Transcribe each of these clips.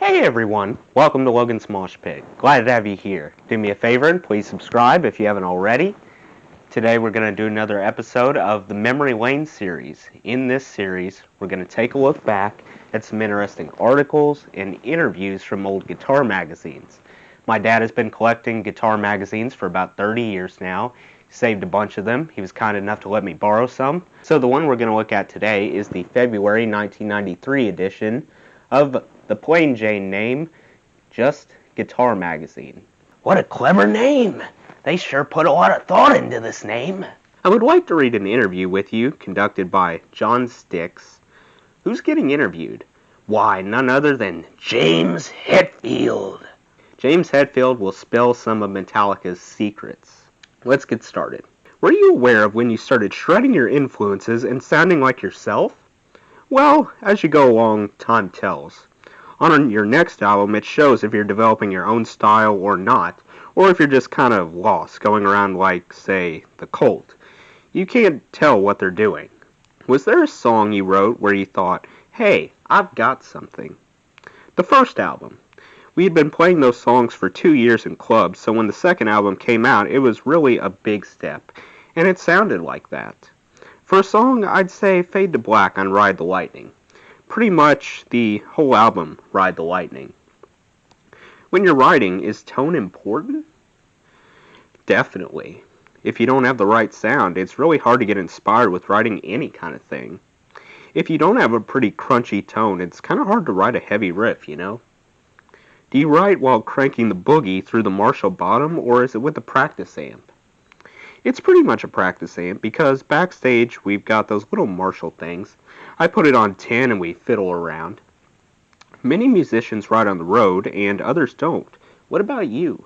Hey everyone, welcome to Logan's Mosh Pit. Glad to have you here. Do me a favor and please subscribe if you haven't already. Today we're going to do another episode of the Memory Lane series. In this series, we're going to take a look back at some interesting articles and interviews from old guitar magazines. My dad has been collecting guitar magazines for about 30 years now. He saved a bunch of them. He was kind enough to let me borrow some. So the one we're going to look at today is the February 1993 edition of the plain Jane name, Just Guitar Magazine. What a clever name! They sure put a lot of thought into this name. I would like to read an interview with you conducted by John Styx. Who's getting interviewed? Why, none other than James Hetfield. James Hetfield will spill some of Metallica's secrets. Let's get started. Were you aware of when you started shredding your influences and sounding like yourself? Well, as you go along, time tells. On your next album, it shows if you're developing your own style or not, or if you're just kind of lost, going around like, say, the Cult. You can't tell what they're doing. Was there a song you wrote where you thought, hey, I've got something? The first album. We had been playing those songs for 2 years in clubs, so when the second album came out, it was really a big step, and it sounded like that. For a song, I'd say Fade to Black on Ride the Lightning. Pretty much the whole album, Ride the Lightning. When you're writing, is tone important? Definitely. If you don't have the right sound, it's really hard to get inspired with writing any kind of thing. If you don't have a pretty crunchy tone, it's kind of hard to write a heavy riff, you know? Do you write while cranking the boogie through the Marshall bottom, or is it with the practice amp? It's pretty much a practice amp because backstage we've got those little Marshall things. I put it on 10 and we fiddle around. Many musicians write on the road and others don't. What about you?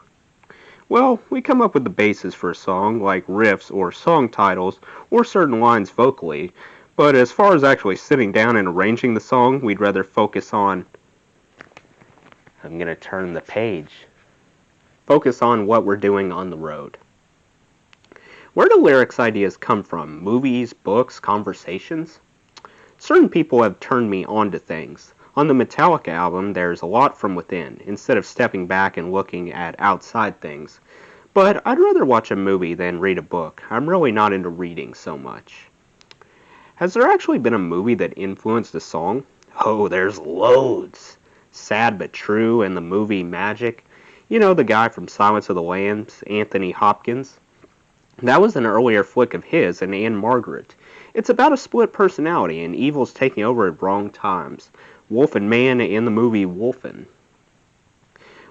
Well, we come up with the basis for a song, like riffs or song titles or certain lines vocally, but as far as actually sitting down and arranging the song, we'd rather focus on... I'm going to turn the page. Focus on what we're doing on the road. Where do lyrics ideas come from? Movies, books, conversations? Certain people have turned me on to things. On the Metallica album, there's a lot from within, instead of stepping back and looking at outside things. But I'd rather watch a movie than read a book. I'm really not into reading so much. Has there actually been a movie that influenced a song? Oh, there's loads. Sad But True and the movie Magic. You know, the guy from Silence of the Lambs, Anthony Hopkins. That was an earlier flick of his and Anne Margaret. It's about a split personality and evil's taking over at wrong times. Wolf and Man in the movie Wolfen.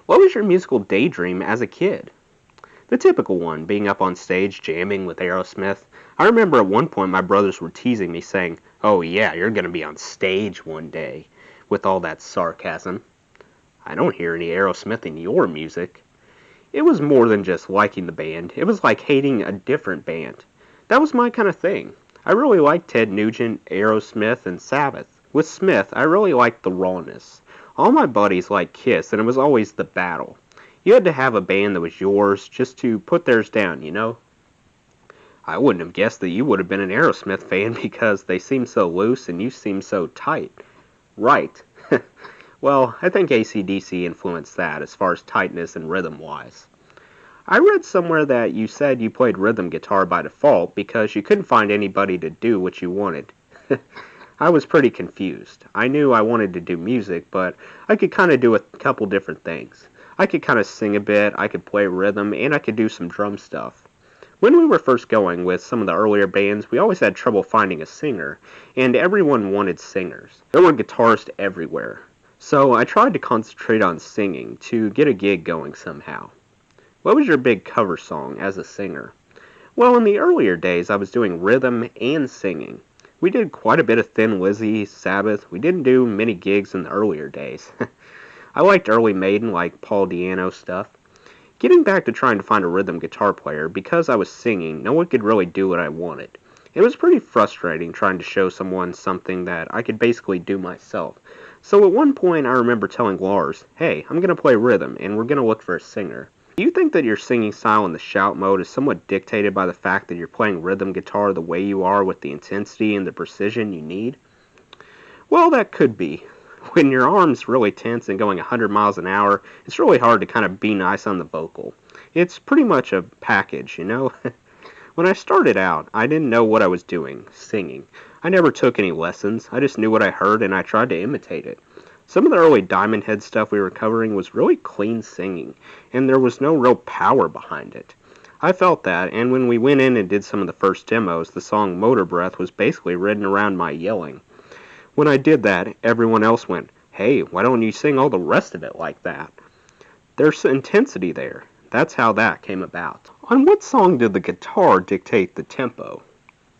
What was your musical daydream as a kid? The typical one, being up on stage jamming with Aerosmith. I remember at one point my brothers were teasing me saying, oh yeah, you're going to be on stage one day, with all that sarcasm. I don't hear any Aerosmith in your music. It was more than just liking the band. It was like hating a different band. That was my kind of thing. I really liked Ted Nugent, Aerosmith, and Sabbath. With Smith, I really liked the rawness. All my buddies liked Kiss, and it was always the battle. You had to have a band that was yours just to put theirs down, you know? I wouldn't have guessed that you would have been an Aerosmith fan because they seem so loose and you seem so tight. Right. Well, I think AC/DC influenced that as far as tightness and rhythm-wise. I read somewhere that you said you played rhythm guitar by default because you couldn't find anybody to do what you wanted. I was pretty confused. I knew I wanted to do music, but I could kind of do a couple different things. I could kind of sing a bit, I could play rhythm, and I could do some drum stuff. When we were first going with some of the earlier bands, we always had trouble finding a singer, and everyone wanted singers. There were guitarists everywhere. So I tried to concentrate on singing to get a gig going somehow. What was your big cover song as a singer? Well, in the earlier days, I was doing rhythm and singing. We did quite a bit of Thin Lizzy, Sabbath. We didn't do many gigs in the earlier days. I liked early Maiden, like Paul Di'Anno stuff. Getting back to trying to find a rhythm guitar player, because I was singing, no one could really do what I wanted. It was pretty frustrating trying to show someone something that I could basically do myself. So at one point I remember telling Lars, hey, I'm going to play rhythm and we're going to look for a singer. Do you think that your singing style in the shout mode is somewhat dictated by the fact that you're playing rhythm guitar the way you are with the intensity and the precision you need? Well, that could be. When your arm's really tense and going 100 miles an hour, it's really hard to kind of be nice on the vocal. It's pretty much a package, you know? When I started out, I didn't know what I was doing, singing. I never took any lessons. I just knew what I heard and I tried to imitate it. Some of the early Diamond Head stuff we were covering was really clean singing, and there was no real power behind it. I felt that, and when we went in and did some of the first demos, the song Motor Breath was basically written around my yelling. When I did that, everyone else went, "Hey, why don't you sing all the rest of it like that?" There's intensity there. That's how that came about. On what song did the guitar dictate the tempo?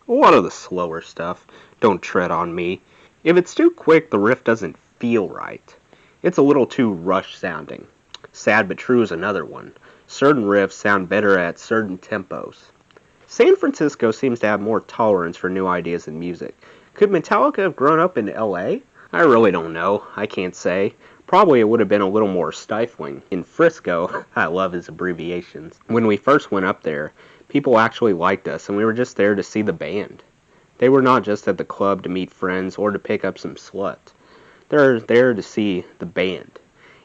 A lot of the slower stuff. Don't Tread on Me. If it's too quick, the riff doesn't feel right. It's a little too rush sounding. Sad But True is another one. Certain riffs sound better at certain tempos. San Francisco seems to have more tolerance for new ideas in music. Could Metallica have grown up in LA? I really don't know. I can't say. Probably it would have been a little more stifling. In Frisco, I love his abbreviations. When we first went up there, people actually liked us, and we were just there to see the band. They were not just at the club to meet friends or to pick up some slut. They're there to see the band,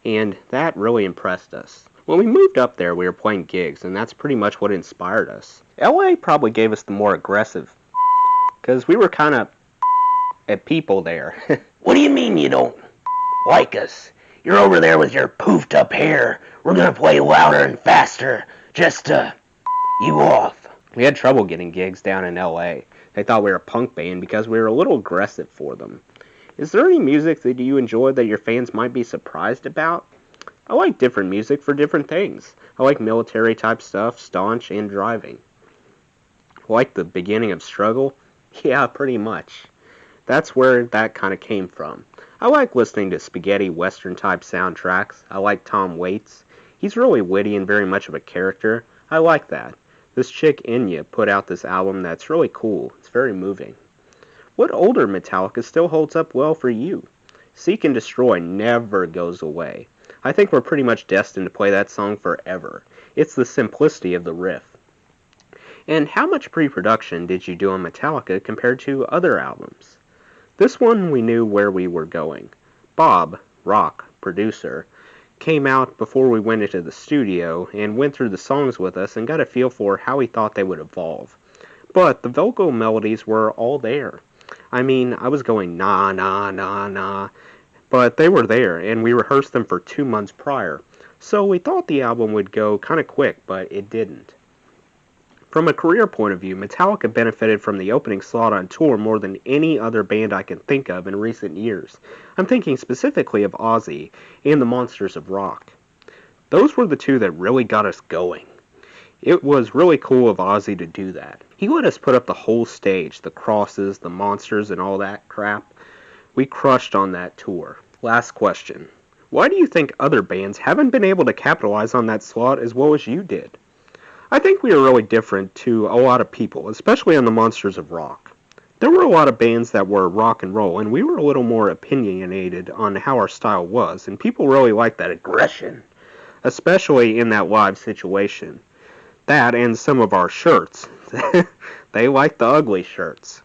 and that really impressed us. When we moved up there, we were playing gigs, and that's pretty much what inspired us. LA probably gave us the more aggressive, because we were kind of at people there. What do you mean you don't like us? You're over there with your poofed up hair. We're gonna play louder and faster just to you off. We had trouble getting gigs down in LA. They thought we were a punk band because we were a little aggressive for them. Is there any music that you enjoy that your fans might be surprised about? I like different music for different things. I like military type stuff, Staunch, and Driving. Like the beginning of Struggle? Yeah, pretty much. That's where that kind of came from. I like listening to spaghetti western type soundtracks. I like Tom Waits. He's really witty and very much of a character. I like that. This chick Enya put out this album that's really cool. It's very moving. What older Metallica still holds up well for you? Seek and Destroy never goes away. I think we're pretty much destined to play that song forever. It's the simplicity of the riff. And how much pre-production did you do on Metallica compared to other albums? This one we knew where we were going. Bob, Rock, producer, came out before we went into the studio and went through the songs with us and got a feel for how he thought they would evolve. But the vocal melodies were all there. I mean, I was going nah, nah, nah, nah, but they were there, and we rehearsed them for 2 months prior. So we thought the album would go kind of quick, but it didn't. From a career point of view, Metallica benefited from the opening slot on tour more than any other band I can think of in recent years. I'm thinking specifically of Ozzy and the Monsters of Rock. Those were the two that really got us going. It was really cool of Ozzy to do that. He let us put up the whole stage, the crosses, the monsters, and all that crap. We crushed on that tour. Last question. Why do you think other bands haven't been able to capitalize on that slot as well as you did? I think we were really different to a lot of people, especially on the Monsters of Rock. There were a lot of bands that were rock and roll, and we were a little more opinionated on how our style was, and people really liked that aggression, especially in that live situation. That and some of our shirts. They liked the ugly shirts.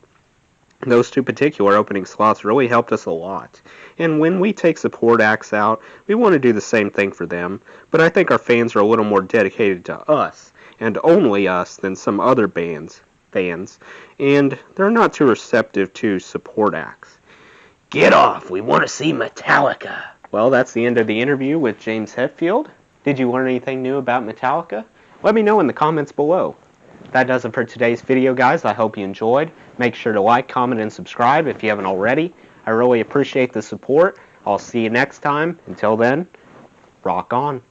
Those two particular opening slots really helped us a lot. And when we take support acts out, we want to do the same thing for them, but I think our fans are a little more dedicated to us, and only us, than some other bands' fans, and they're not too receptive to support acts. Get off, we want to see Metallica. Well, that's the end of the interview with James Hetfield. Did you learn anything new about Metallica? Let me know in the comments below. That does it for today's video, guys. I hope you enjoyed. Make sure to like, comment, and subscribe if you haven't already. I really appreciate the support. I'll see you next time. Until then, rock on.